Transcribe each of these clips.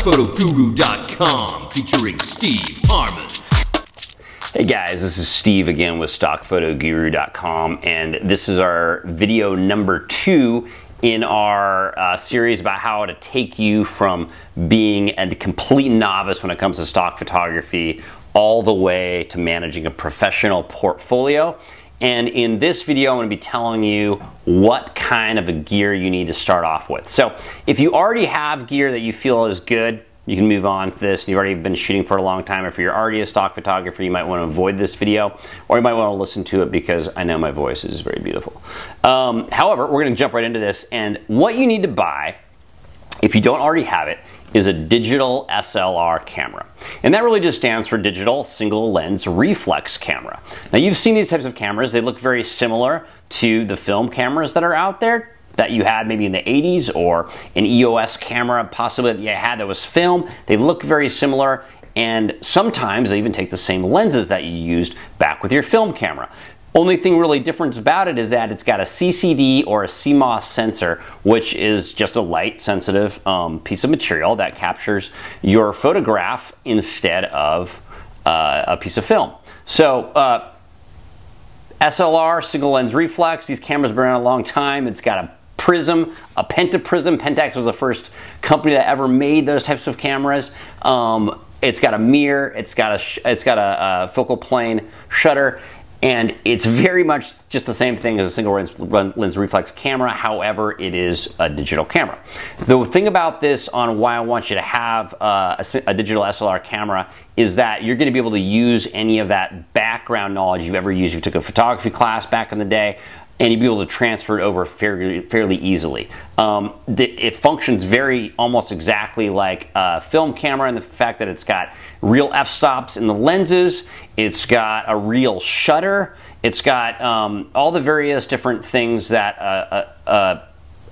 StockPhotoGuru.com featuring Steve Harmon. Hey guys, this is Steve again with StockPhotoGuru.com, and this is our video number 2 in our series about how to take you from being a complete novice when it comes to stock photography all the way to managing a professional portfolio. And in this video, I'm going to be telling you what kind of a gear you need to start off with. So if you already have gear that you feel is good, you can move on to this. You've already been shooting for a long time. If you're already a stock photographer, you might want to avoid this video, or you might want to listen to it because I know my voice is very beautiful. However, we're going to jump right into this, and what you need to buy, if you don't already have it, is a digital SLR camera. And that really just stands for Digital Single Lens Reflex camera. Now you've seen these types of cameras. They look very similar to the film cameras that are out there that you had maybe in the 80s, or an EOS camera possibly that you had that was film. They look very similar, and sometimes they even take the same lenses that you used back with your film camera. Only thing really different about it is that it's got a CCD or a CMOS sensor, which is just a light sensitive piece of material that captures your photograph instead of a piece of film. So SLR, single lens reflex, these cameras have been around a long time. It's got a prism, a pentaprism. Pentax was the first company that ever made those types of cameras. It's got a mirror, it's got a focal plane shutter, and it's very much just the same thing as a single lens reflex camera. However, it is a digital camera. The thing about this on why I want you to have a digital SLR camera is that you're going to be able to use any of that background knowledge you've ever used. You took a photography class back in the day, and you'd be able to transfer it over fairly easily. It functions almost exactly like a film camera in the fact that it's got real f-stops in the lenses, it's got a real shutter, it's got all the various different things that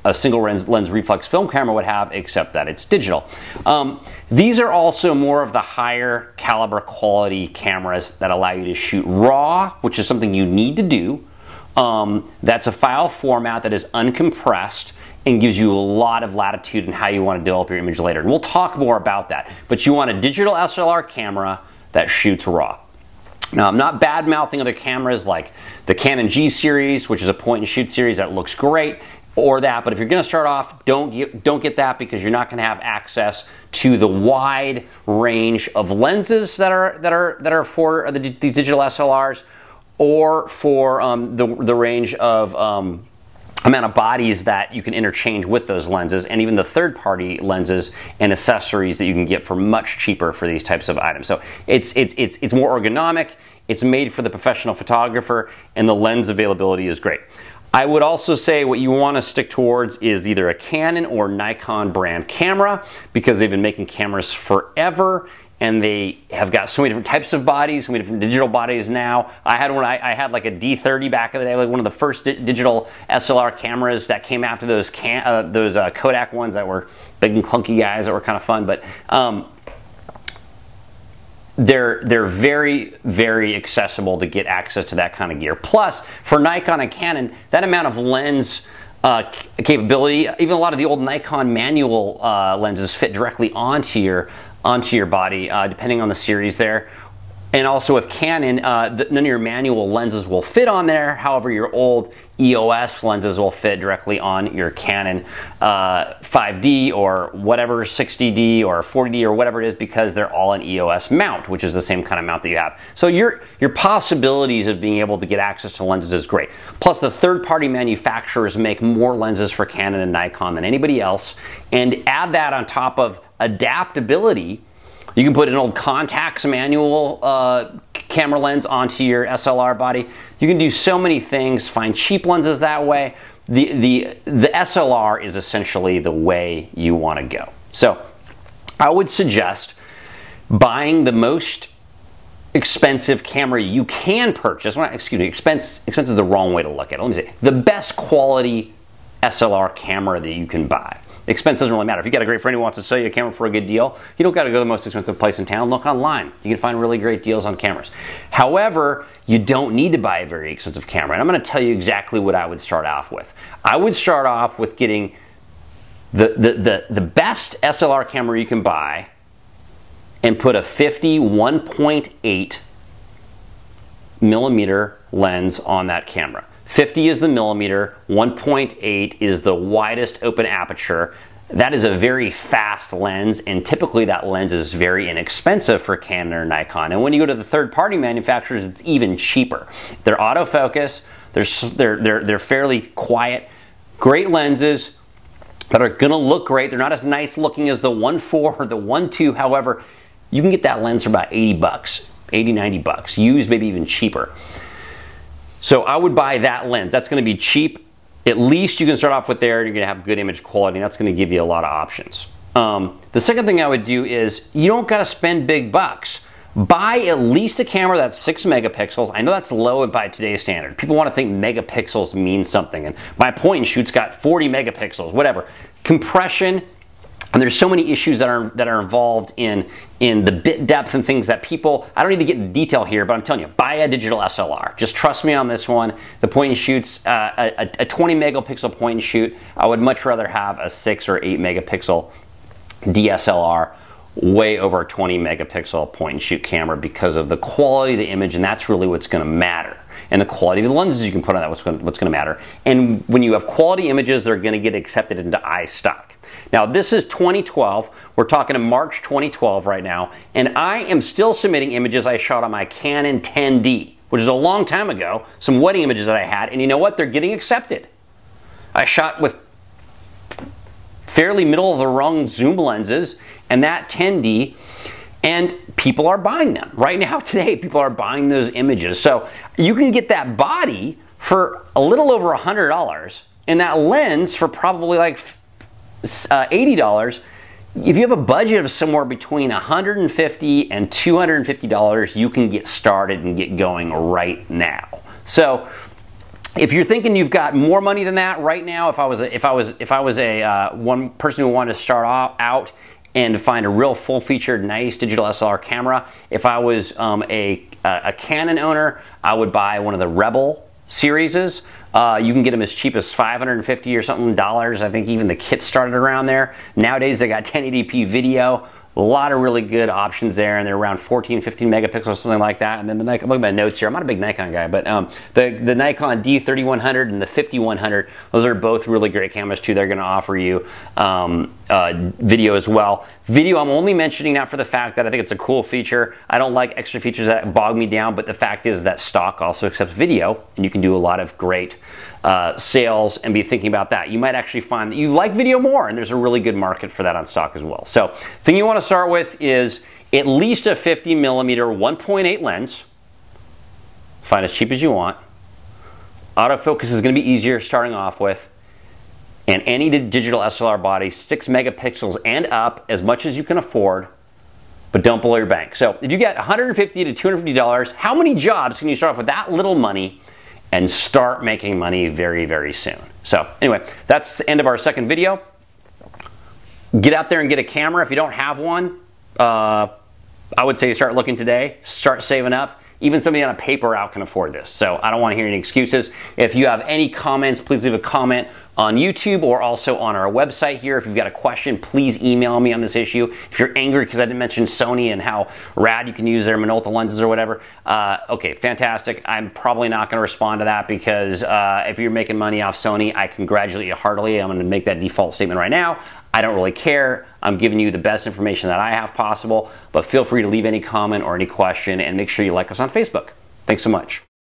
a single lens reflex film camera would have, except that it's digital. These are also more of the higher caliber quality cameras that allow you to shoot RAW, which is something you need to do. That's a file format that is uncompressed and gives you a lot of latitude in how you want to develop your image later. And we'll talk more about that. But you want a digital SLR camera that shoots RAW. Now, I'm not bad-mouthing other cameras like the Canon G series, which is a point-and-shoot series that looks great, or that. But if you're going to start off, don't get that, because you're not going to have access to the wide range of lenses that are for these digital SLRs, or for the range of amount of bodies that you can interchange with those lenses, and even the third-party lenses and accessories that you can get for much cheaper for these types of items. So it's more ergonomic, it's made for the professional photographer, and the lens availability is great. I would also say what you want to stick towards is either a Canon or Nikon brand camera, because they've been making cameras forever, and they have got so many different types of bodies, so many different digital bodies now. I had one, I had like a D30 back in the day, like one of the first digital SLR cameras that came after those Kodak ones that were big and clunky guys that were kind of fun. But they're very, very accessible to get access to that kind of gear. Plus, for Nikon and Canon, that amount of lens capability, even a lot of the old Nikon manual lenses fit directly onto your body, depending on the series there. And also with Canon, none of your manual lenses will fit on there. However, your old EOS lenses will fit directly on your Canon 5D or whatever, 60D or 40D or whatever it is, because they're all an EOS mount, which is the same kind of mount that you have. So your possibilities of being able to get access to lenses is great. Plus, the third-party manufacturers make more lenses for Canon and Nikon than anybody else. And add that on top of adaptability. You can put an old Contax manual camera lens onto your SLR body. You can do so many things, find cheap lenses that way. The SLR is essentially the way you want to go. So I would suggest buying the most expensive camera you can purchase. Well, excuse me, expense is the wrong way to look at it. Let me say, the best quality SLR camera that you can buy. Expense doesn't really matter. If you got a great friend who wants to sell you a camera for a good deal, you don't got to go to the most expensive place in town. Look online. You can find really great deals on cameras. However, you don't need to buy a very expensive camera. And I'm going to tell you exactly what I would start off with. I would start off with getting The best SLR camera you can buy and put a 51.8 millimeter lens on that camera. 50 is the millimeter, 1.8 is the widest open aperture. That is a very fast lens, and typically that lens is very inexpensive for Canon or Nikon. And when you go to the third-party manufacturers, it's even cheaper. They're autofocus, they're fairly quiet, great lenses that are gonna look great. They're not as nice looking as the 1.4 or the 1.2. However, you can get that lens for about 80 bucks, 80, 90 bucks, used maybe even cheaper. So I would buy that lens. That's gonna be cheap. At least you can start off with there, and you're gonna have good image quality, and that's gonna give you a lot of options. The second thing I would do is, you don't gotta spend big bucks. Buy at least a camera that's 6 megapixels. I know that's low by today's standard. People wanna think megapixels means something, and my point and shoot's got 40 megapixels, whatever. Compression, and there's so many issues that are involved in the bit depth and things that people, I don't need to get into detail here, but I'm telling you, buy a digital SLR. Just trust me on this one. The point and shoot's a 20 megapixel point and shoot. I would much rather have a 6 or 8 megapixel DSLR way over a 20 megapixel point and shoot camera because of the quality of the image, and that's really what's gonna matter. And the quality of the lenses you can put on that, what's gonna matter. And when you have quality images, they're gonna get accepted into iStock. Now this is 2012, we're talking to March 2012 right now, and I am still submitting images I shot on my Canon 10D, which is a long time ago, some wedding images that I had, and you know what, they're getting accepted. I shot with fairly middle of the rung zoom lenses and that 10D, and people are buying them. Right now, today, people are buying those images. So you can get that body for a little over $100 and that lens for probably like $80. If you have a budget of somewhere between $150 and $250, you can get started and get going right now. So if you're thinking you've got more money than that right now, if I was a one person who wanted to start out and find a real full-featured, nice digital SLR camera, if I was a Canon owner, I would buy one of the Rebel series. You can get them as cheap as $550 or something dollars. I think even the kit started around there. Nowadays they got 1080p video. A lot of really good options there, and they're around 14, 15 megapixels, something like that. And then the Nikon, I'm looking at my notes here. I'm not a big Nikon guy, but the Nikon D3100 and the 5100, those are both really great cameras too. They're going to offer you video as well. Video, I'm only mentioning that for the fact that I think it's a cool feature. I don't like extra features that bog me down, but the fact is that stock also accepts video, and you can do a lot of great sales and be thinking about that. You might actually find that you like video more, and there's a really good market for that on stock as well. So thing you want to start with is at least a 50 millimeter 1.8 lens. Find as cheap as you want. Autofocus is going to be easier starting off with. And any digital SLR body, 6 megapixels and up, as much as you can afford, but don't blow your bank. So if you get $150 to $250, how many jobs can you start off with that little money and start making money very, very soon? So anyway, that's the end of our second video. Get out there and get a camera. If you don't have one, I would say start looking today, start saving up. Even somebody on a paper route can afford this. So I don't want to hear any excuses. If you have any comments, please leave a comment on YouTube or also on our website here. If you've got a question, please email me on this issue. If you're angry because I didn't mention Sony and how rad you can use their Minolta lenses or whatever, okay, fantastic. I'm probably not going to respond to that because if you're making money off Sony, I congratulate you heartily. I'm going to make that default statement right now. I don't really care. I'm giving you the best information that I have possible, but feel free to leave any comment or any question, and make sure you like us on Facebook. Thanks so much.